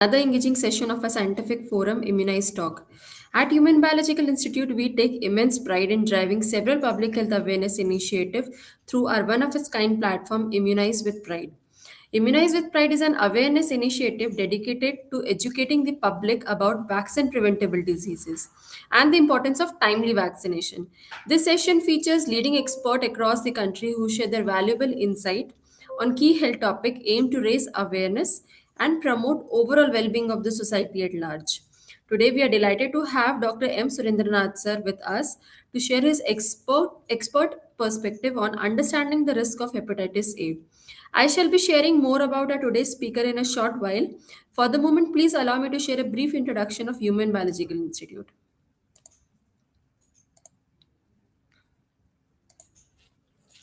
Another engaging session of a scientific forum, Immunize Talk. At Human Biological Institute, we take immense pride in driving several public health awareness initiatives through our one-of-its-kind platform, Immunize with Pride. Immunize with Pride is an awareness initiative dedicated to educating the public about vaccine preventable diseases and the importance of timely vaccination. This session features leading experts across the country who share their valuable insight on key health topic aimed to raise awareness and promote overall well-being of the society at large. Today, we are delighted to have Dr. M. Surendranath sir with us to share his expert perspective on understanding the risk of hepatitis A. I shall be sharing more about our today's speaker in a short while. For the moment, please allow me to share a brief introduction of Human Biological Institute.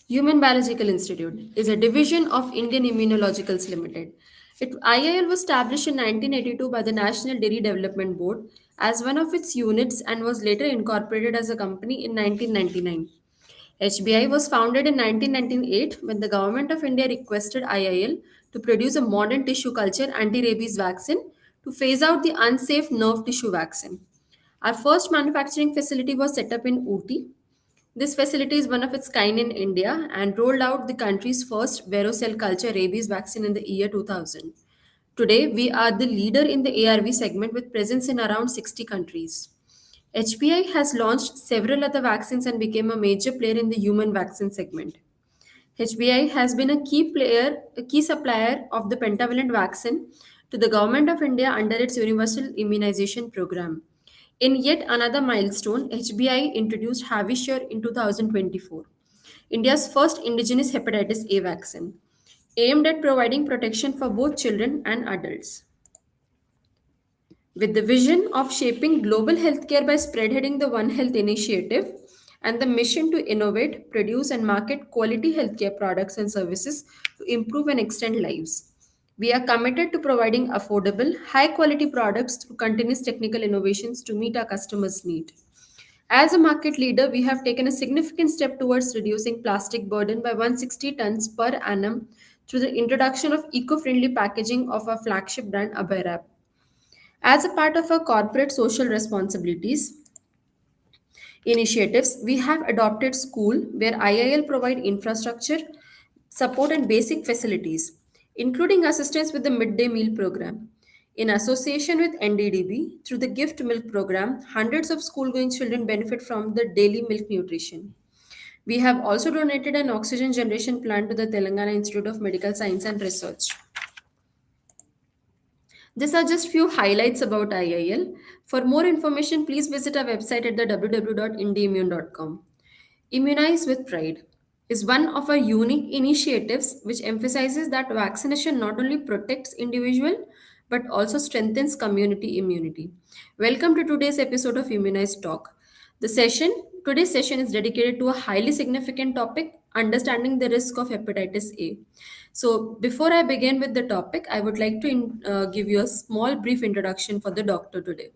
Human Biological Institute is a division of Indian Immunologicals Limited. IIL was established in 1982 by the National Dairy Development Board as one of its units and was later incorporated as a company in 1999. HBI was founded in 1998 when the Government of India requested IIL to produce a modern tissue culture anti-rabies vaccine to phase out the unsafe nerve tissue vaccine. Our first manufacturing facility was set up in Ooty. This facility is one of its kind in India and rolled out the country's first varicella culture rabies vaccine in the year 2000. Today, we are the leader in the ARV segment with presence in around 60 countries. HPI has launched several other vaccines and became a major player in the human vaccine segment. HBI has been a key supplier of the pentavalent vaccine to the Government of India under its Universal Immunization Program. In yet another milestone, HBI introduced Havishur in 2024, India's first indigenous hepatitis A vaccine, aimed at providing protection for both children and adults. With the vision of shaping global healthcare by spearheading the One Health initiative and the mission to innovate, produce, and market quality healthcare products and services to improve and extend lives. We are committed to providing affordable, high quality products through continuous technical innovations to meet our customers' need. As a market leader, we have taken a significant step towards reducing plastic burden by 160 tons per annum through the introduction of eco-friendly packaging of our flagship brand Abairap. As a part of our corporate social responsibilities initiatives, we have adopted School, where IIL provide infrastructure, support and basic facilities, including assistance with the midday meal program. In association with NDDB, through the Gift Milk program, hundreds of school-going children benefit from the daily milk nutrition. We have also donated an oxygen generation plant to the Telangana Institute of Medical Science and Research. These are just few highlights about IIL. For more information, please visit our website at the www.indieimmune.com. Immunize with Pride is one of our unique initiatives which emphasizes that vaccination not only protects individual but also strengthens community immunity. Welcome to today's episode of Immunize Talk. Today's session is dedicated to a highly significant topic, understanding the risk of hepatitis A. So, before I begin with the topic, I would like to give you a small brief introduction for the doctor today.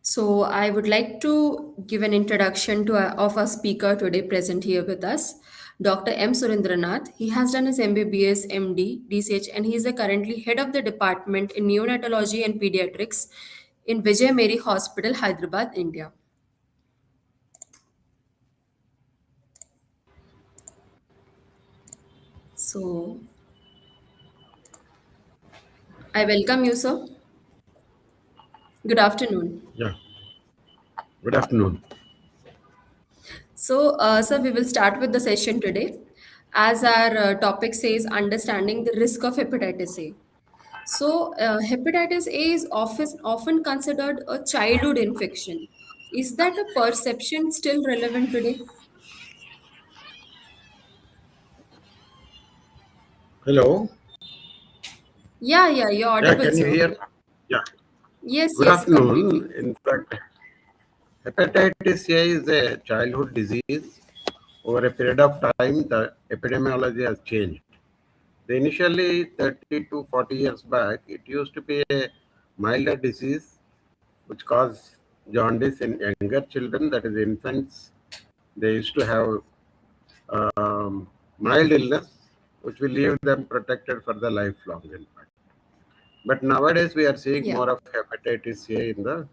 So, I would like to give an introduction of our speaker today present here with us, Dr. M. Surendranath. He has done his MBBS, MD, DCH, and he is currently head of the department in Neonatology and Paediatrics in Vijay Mary Hospital, Hyderabad, India. So, I welcome you, sir. Good afternoon. Yeah, good afternoon. So, sir, we will start with the session today. As our topic says, understanding the risk of hepatitis A. So, hepatitis A is often considered a childhood infection. Is that a perception still relevant today? Hello. Yeah, you're Yeah, audible, can you sir. hear? Yeah. Yes, Good yes, afternoon. completely. In fact, hepatitis A is a childhood disease. Over a period of time, the epidemiology has changed. Initially, 30 to 40 years back, it used to be a milder disease which caused jaundice in younger children, that is infants. They used to have mild illness, which will leave them protected for the lifelong. In fact. But nowadays, we are seeing Yeah. more of hepatitis A in the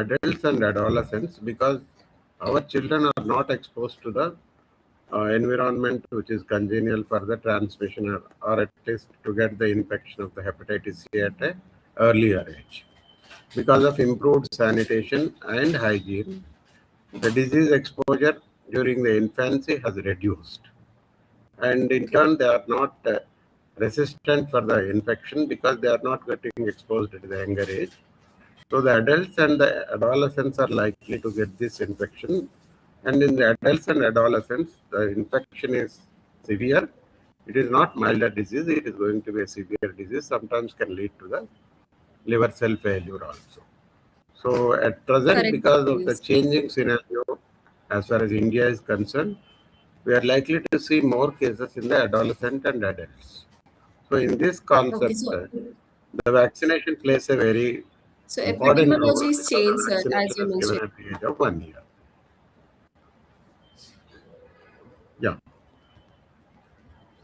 adults and adolescents because our children are not exposed to the environment which is congenial for the transmission or at least to get the infection of the hepatitis C at a earlier age. Because of improved sanitation and hygiene, the disease exposure during the infancy has reduced. And in turn, they are not resistant for the infection because they are not getting exposed at the younger age. So the adults and the adolescents are likely to get this infection. And in the adults and adolescents, the infection is severe. It is not milder disease. It is going to be a severe disease. Sometimes can lead to the liver cell failure also. So at present, Correct, because Dr. of the Yus. changing scenario, as far as India is concerned, we are likely to see more cases in the adolescent and adults. So in this Okay, concept, so the vaccination plays a very so important role epidemiology is because the changed, sir, as vaccination you is given mentioned. at the age of 1 year. Yeah.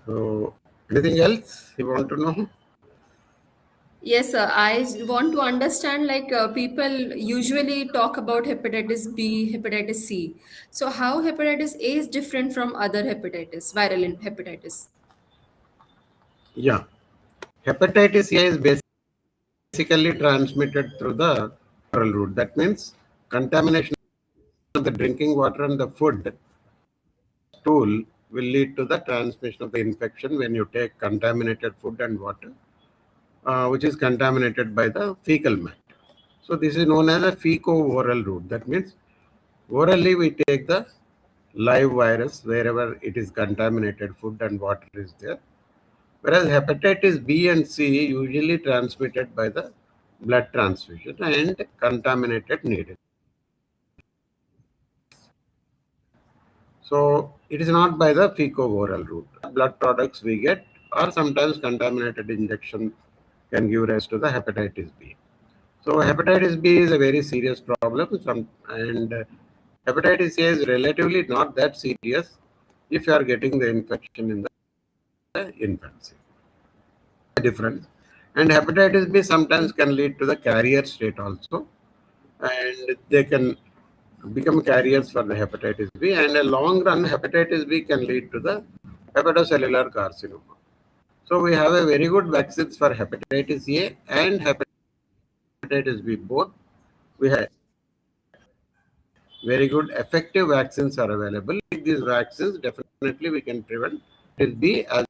So anything else you want to know? Yes, sir. Want to understand like people usually talk about hepatitis B, hepatitis C. So how hepatitis A is different from other hepatitis, hepatitis? Yeah. Hepatitis A is basically transmitted through the oral route. That means contamination of the drinking water and the food stool will lead to the transmission of the infection when you take contaminated food and water, which is contaminated by the fecal matter. So this is known as a feco-oral route. That means orally we take the live virus wherever it is contaminated food and water is there. Whereas hepatitis B and C usually transmitted by the blood transfusion and contaminated needle. So it is not by the feco-oral route. Blood products we get, or sometimes contaminated injection can give rise to the hepatitis B. So hepatitis B is a very serious problem, and hepatitis A is relatively not that serious if you are getting the infection in the infancy. Difference. And hepatitis B sometimes can lead to the carrier state also, and they can become carriers for the hepatitis B. And a long run, hepatitis B can lead to the hepatocellular carcinoma. So we have a very good vaccines for hepatitis A and hepatitis B both. We have very good effective vaccines are available. With these vaccines, definitely we can prevent hepatitis B as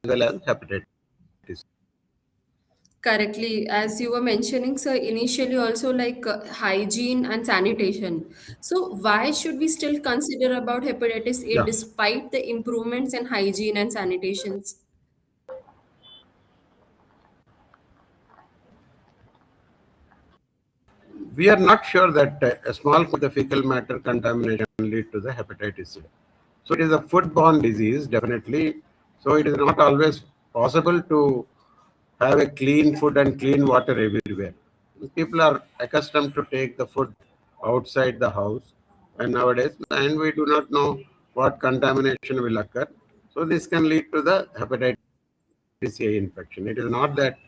well as hepatitis. Correctly, as you were mentioning, sir, initially also like hygiene and sanitation. So why should we still consider about hepatitis A Yeah, despite the improvements in hygiene and sanitations? we are not sure that a small the fecal matter contamination lead to the hepatitis C. So it is a foodborne disease, definitely. So it is not always possible to have a clean food and clean water everywhere. People are accustomed to take the food outside the house, and nowadays, and we do not know what contamination will occur. So this can lead to the hepatitis A infection. It is not that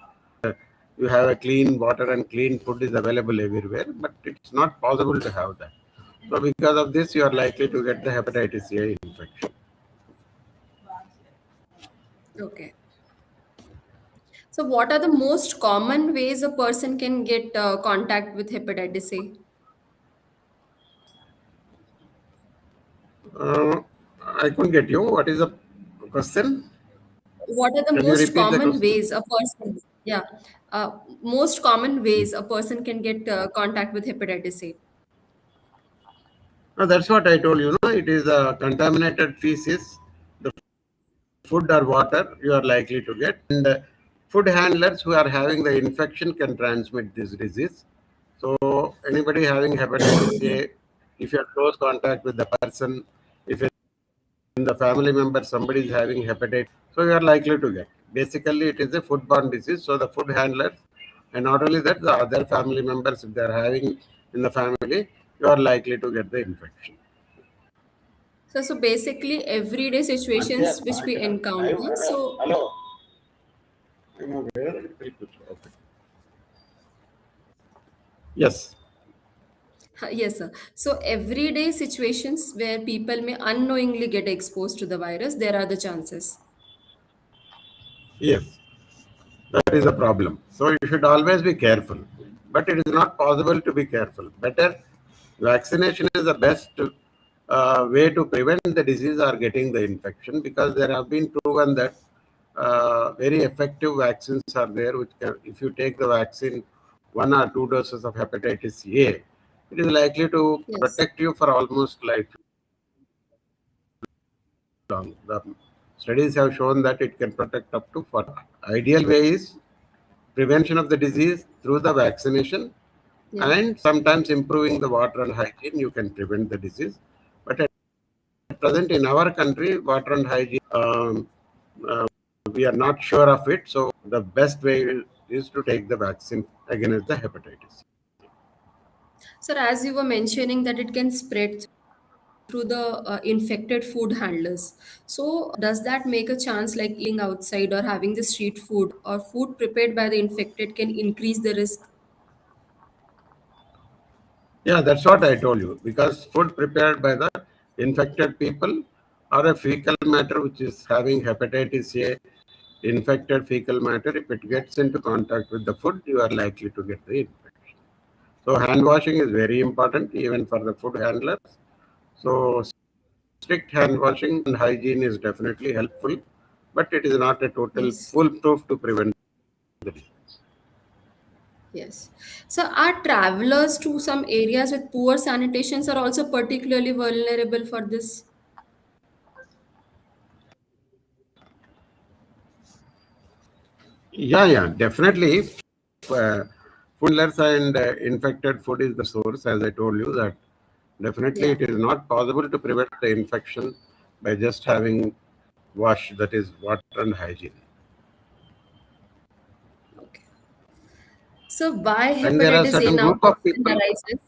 you have a clean water and clean food is available everywhere, but it's not possible to have that. So because of this, you are likely to get the hepatitis A infection. Okay. So what are the most common ways a person can get contact with hepatitis A? Uh, I couldn't get you. What is the question? What are the Can you most repeat the common question? ways a person, yeah, most common ways a person can get contact with hepatitis A? No, that's what I told you. No, it is a contaminated feces, the food or water you are likely to get, and food handlers who are having the infection can transmit this disease. So anybody having hepatitis A, if you are close contact with the person, if in the family member somebody is having hepatitis, so you are likely to get. Basically, it is a foodborne disease. So the food handlers, and not only that, the other family members, if they are having in the family, you are likely to get the infection. So basically, everyday situations which we encounter. So, I'm aware. Okay. Yes. yes, sir. So, everyday situations where people may unknowingly get exposed to the virus, there are the chances. Yes. That is a problem. So you should always be careful. But it is not possible to be careful. Better vaccination is the best way to prevent the disease or getting the infection, because there have been proven that very effective vaccines are there. Which can, if you take the vaccine, 1 or 2 doses of hepatitis A, it is likely to Yes. protect you for almost lifelong. The studies have shown that it can protect up to 40. Ideal way is prevention of the disease through the vaccination, Yeah. and sometimes improving the water and hygiene, you can prevent the disease. But at present in our country, water and hygiene, uh, we are not sure of it. So the best way is to take the vaccine against the hepatitis. Sir, as you were mentioning that it can spread through the infected food handlers. So, does that make a chance like eating outside or having the street food or food prepared by the infected can increase the risk? Yeah, that's what I told you. Because food prepared by the infected people or a fecal matter which is having hepatitis A, infected fecal matter, if it gets into contact with the food, you are likely to get the infection. So hand washing is very important even for the food handlers. So strict hand washing and hygiene is definitely helpful, but it is not a total Yes. foolproof to prevent the disease. Yes. So, are travelers to some areas with poor sanitations are also particularly vulnerable for this? Yeah, yeah, definitely. Uh, Food handlers and infected food is the source, as I told you that definitely Yeah. it is not possible to prevent the infection by just having wash, that is water and hygiene. Okay. So, why And there are hepatitis A certain now group of question people. arises?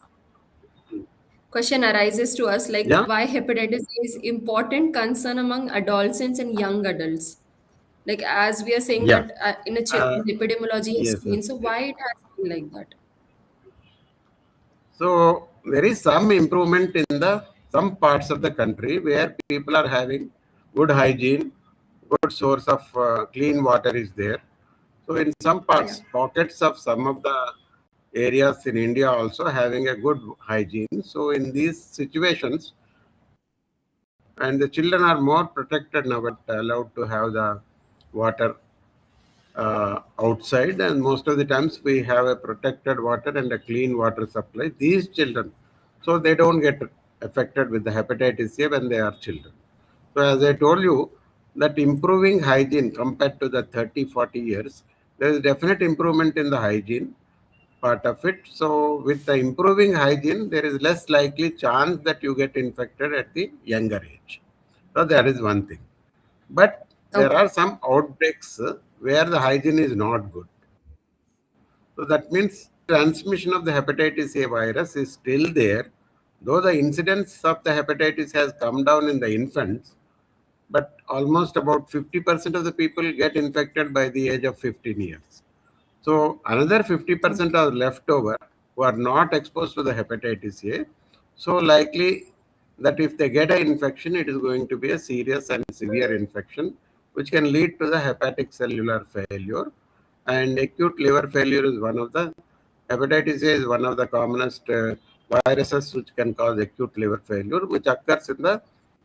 Question arises to us like Yeah, why hepatitis A is important concern among adolescents and young adults. Like as we are saying yeah. that in a Uh, children epidemiology has yes, seen, yes. so why it has been like that? So there is some improvement in the some parts of the country where people are having good hygiene, good source of clean water is there. So in some Yeah. parts, pockets of some of the areas in India also having a good hygiene. So in these situations, and the children are more protected now, but allowed to have the water outside, and most of the times we have a protected water and a clean water supply. These children, so they don't get affected with the hepatitis A when they are children. So as I told you, that improving hygiene compared to the 30, 40 years, there is definite improvement in the hygiene part of it. So with the improving hygiene, there is less likely chance that you get infected at the younger age. So that is one thing. But there Okay. are some outbreaks where the hygiene is not good. So that means transmission of the hepatitis A virus is still there, though the incidence of the hepatitis has come down in the infants, but almost about 50% of the people get infected by the age of 15 years. So another 50% Okay. are left over who are not exposed to the hepatitis A. So likely that if they get an infection, it is going to be a serious and severe infection, which can lead to the hepatic cellular failure. And acute liver failure is one of the hepatitis A is one of the commonest viruses which can cause acute liver failure, which occurs in the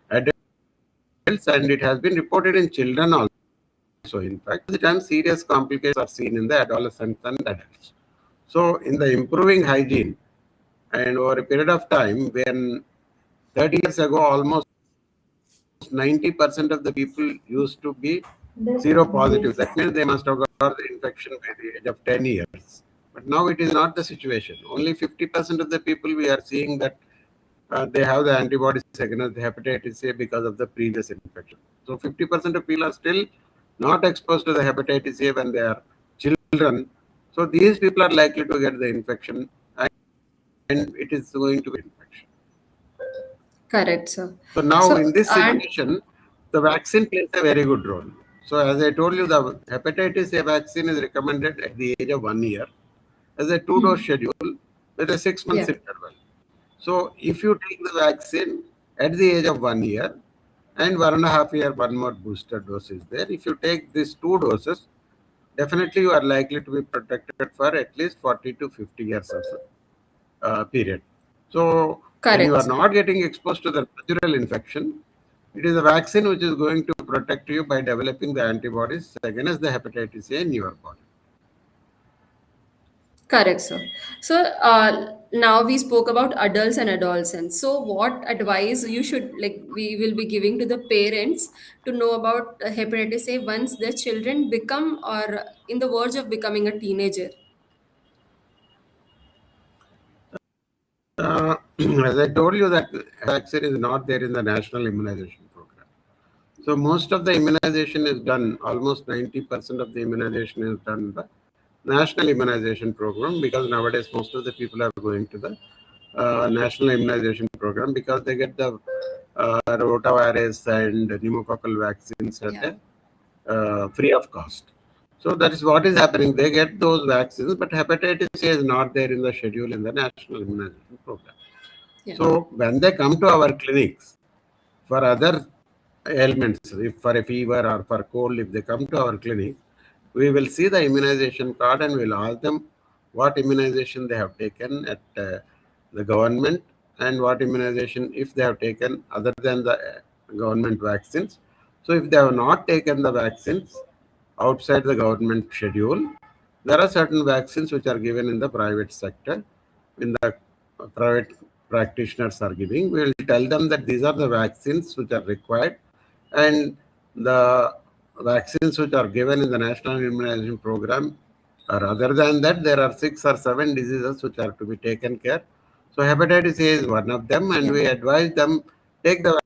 adults, and it has been reported in children also. So, in fact, the time serious complications are seen in the adolescents and adults. So, in the improving hygiene, and over a period of time, when 30 years ago, almost 90% of the people used to be That seropositive. this That means they must have got the infection by the age of 10 years. But now it is not the situation. Only 50% of the people we are seeing that they have the antibodies against the hepatitis A because of the previous infection. So 50% of people are still not exposed to the hepatitis A when they are children. So these people are likely to get the infection, and it is going to be infection. Correct, sir. So now So, in this and situation, the vaccine plays a very good role. So as I told you, the hepatitis A vaccine is recommended at the age of 1 year as a two-dose schedule with a 6 months yeah, interval. So if you take the vaccine at the age of 1 year and 1.5 year, one more booster dose is there. If you take these two doses, definitely you are likely to be protected for at least 40 to 50 years of period. So when you correct, are sir. not getting exposed to the natural infection, it is a vaccine which is going to protect you by developing the antibodies against the hepatitis A in your body. Correct, sir. So now we spoke about adults and adolescents. So what advice you should like we will be giving to the parents to know about hepatitis A once their children become or in the verge of becoming a teenager? As I told you that vaccine is not there in the national immunization program. So most of the immunization is done, almost 90% of the immunization is done in the national immunization program, because nowadays most of the people are going to the national immunization program because they get the rotavirus and pneumococcal vaccines at Yeah. a free of cost. So that is what is happening. They get those vaccines, but hepatitis A is not there in the schedule in the national immunization program. Yeah. So when they come to our clinics for other ailments, if for a fever or for cold, if they come to our clinic, we will see the immunization card and we'll ask them what immunization they have taken at the government and what immunization if they have taken other than the government vaccines. So if they have not taken the vaccines outside the government schedule, there are certain vaccines which are given in the private sector, in the private practitioners are giving. We will tell them that these are the vaccines which are required, and the vaccines which are given in the national immunization program, or other than that, there are 6 or 7 diseases which are to be taken care. So hepatitis A is one of them, and Yeah. we advise them take the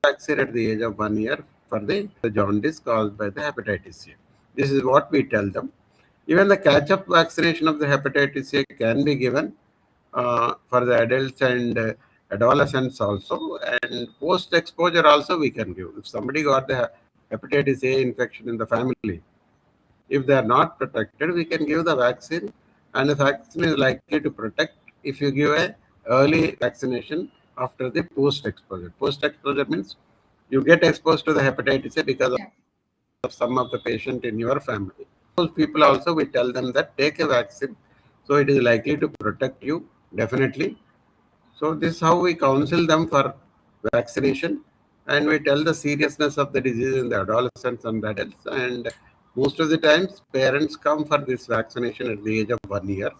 vaccine at the age of 1 year for the jaundice caused by the hepatitis A. This is what we tell them. Even the catch-up vaccination of the hepatitis A can be given for the adults and adolescents also, and post-exposure also we can give. If somebody got the hepatitis A infection in the family, if they are not protected, we can give the vaccine, and the vaccine is likely to protect if you give a early vaccination after the post-exposure. Post-exposure means you get exposed to the hepatitis A because Yeah. of some of the patient in your family. Those people also, we tell them that take a vaccine, so it is likely to protect you definitely. So this is how we counsel them for vaccination, and we tell the seriousness of the disease in the adolescents and adults. And most of the times, parents come for this vaccination at the age of 1 year.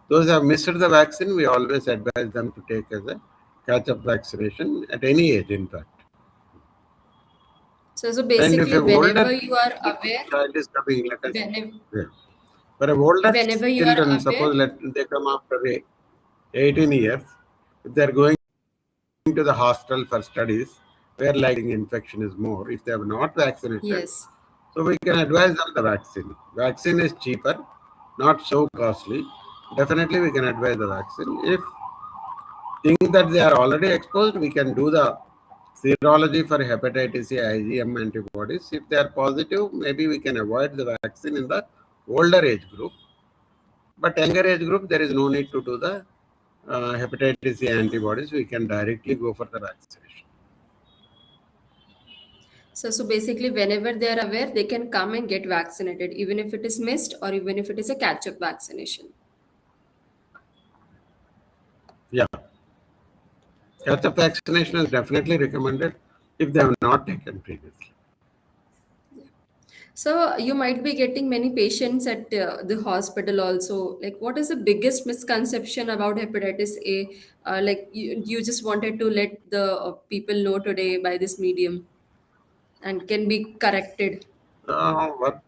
Those who have missed the vaccine, we always advise them to take as a catch-up vaccination at any age, in fact. So And if basically, a older whenever you are aware, child is coming, let us, whenever yeah. For a older whenever you are children, aware, suppose let they come after 18 years, if they are going to the hospital for studies, where like infection is more, if they have not vaccinated, yes. so we can advise them the vaccine. Vaccine is cheaper, not so costly. Definitely, we can advise the vaccine. If think that they are already exposed, we can do the serology for hepatitis A, IgM antibodies. If they are positive, maybe we can avoid the vaccine in the older age group. But younger age group, there is no need to do the hepatitis A antibodies. We can directly go for the vaccination. So basically, whenever they are aware, they can come and get vaccinated, even if it is missed or even if it is a catch-up vaccination. Yeah, catch-up vaccination is definitely recommended if they have not taken previously. So you might be getting many patients at the hospital also. Like, what is the biggest misconception about hepatitis A? Like, you just wanted to let the people know today by this medium and can be corrected. What?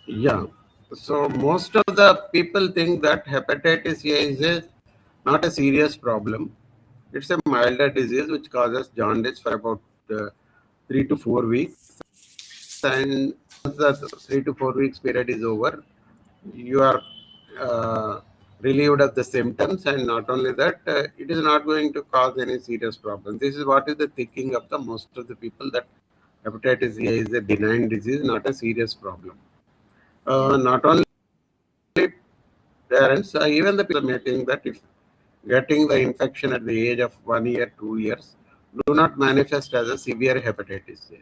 Yeah. So most of the people think that hepatitis A is not a serious problem. It's a milder disease which causes jaundice for about 3 to 4 weeks. And once the 3 to 4 weeks period is over, you are uh, relieved of the symptoms. And not only that, it is not going to cause any serious problem. This is what is the thinking of the most of the people, that hepatitis A is a benign disease, not a serious problem. Yeah. Not only parents, even the people may think that if getting the infection at the age of 1 year, 2 years, do not manifest as a severe hepatitis A. Yeah.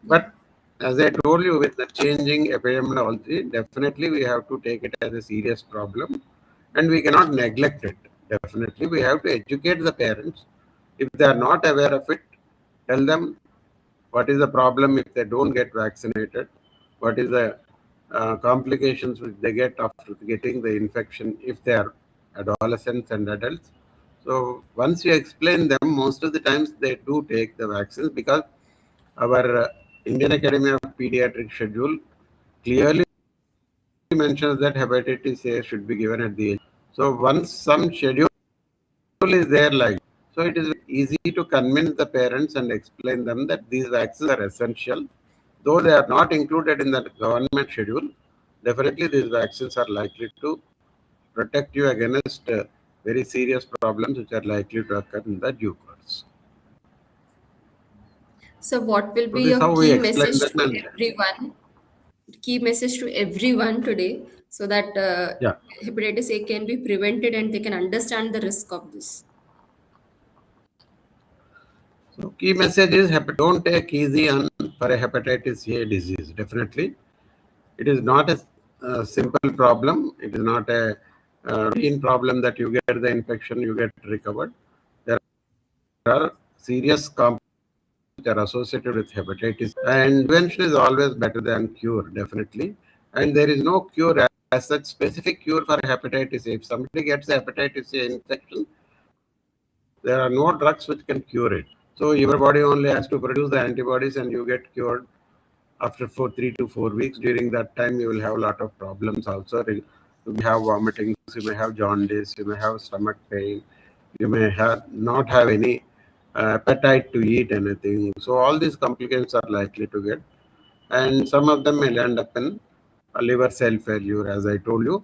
But as I told you, with the changing epidemiology, definitely we have to take it as a serious problem and we cannot neglect it. Definitely, we have to educate the parents. If they are not aware of it, tell them what is the problem if they don't get vaccinated, what is the complications which they get after getting the infection if they are adolescents and adults. So once you explain them, most of the times they do take the vaccines, because our Indian Academy of Pediatrics schedule clearly mentions that hepatitis A should be given at the age. So once some schedule is there like, so it is easy to convince the parents and explain them that these vaccines are essential. Though they are not included in the government schedule, definitely these vaccines are likely to protect you against very serious problems which are likely to occur in the due course. So, what will So be this is your how we key explain message that. to And everyone? Key message to everyone today, so that yeah, hepatitis A can be prevented and they can understand the risk of this. so key message is don't take easy on for a hepatitis A disease. Definitely, it is not a simple problem. It is not a routine problem that you get the infection, you get recovered. There are serious complications which are associated with hepatitis, and prevention is always better than cure, definitely. And there is no cure as such, specific cure for hepatitis A. If somebody gets a hepatitis A infection, there are no drugs which can cure it. So your body only has to produce the antibodies and you get cured after 3 to 4 weeks. During that time, you will have a lot of problems also. You may have vomiting, you may have jaundice, you may have stomach pain, you may have not have any appetite to eat anything. So all these complications are likely to get, and some of them may end up in a liver cell failure, as I told you.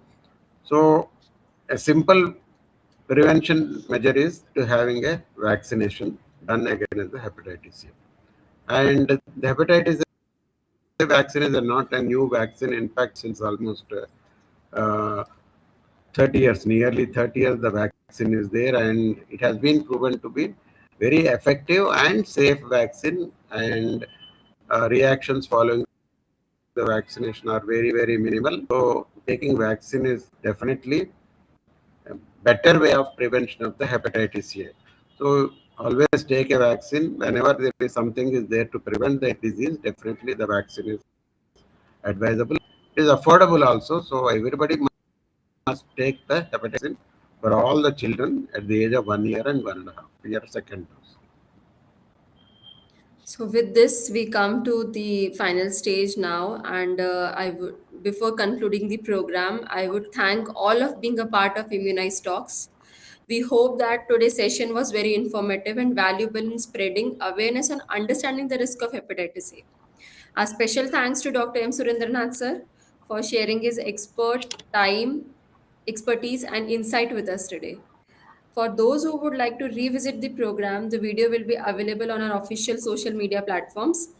So a simple prevention measure is to having a vaccination done against the hepatitis A. And the hepatitis A vaccine is not a new vaccine. In fact, since almost uh, 30 years, nearly 30 years, the vaccine is there, and it has been proven to be very effective and safe vaccine. And reactions following the vaccination are very, very minimal. So taking vaccine is definitely a better way of prevention of the hepatitis A. So always take a vaccine whenever there is something is there to prevent the disease. Definitely the vaccine is advisable. It is affordable also. So everybody must take the hepatitis for all the children at the age of 1 year and 1.5 year second dose. So with this, we come to the final stage now, and I would, before concluding the program, I would thank all of being a part of Immunize Talks. We hope that today's session was very informative and valuable in spreading awareness and understanding the risk of hepatitis A. A special thanks to Dr. M. Surendranath sir for sharing his expertise, and insight with us today. For those who would like to revisit the program, the video will be available on our official social media platforms.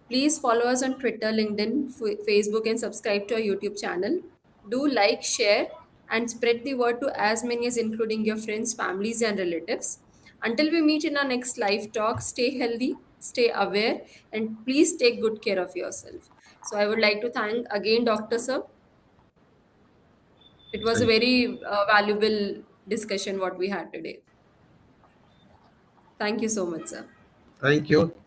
Please follow us on Twitter, LinkedIn, Facebook, and subscribe to our YouTube channel. Do like, share, and spread the word to as many as including your friends, families, and relatives. Until we meet in our next live talk, stay healthy, stay aware, and please take good care of yourself. So I would like to thank again Dr. Sir. It was a Thank you. very valuable discussion what we had today. Thank you so much, sir. Thank you.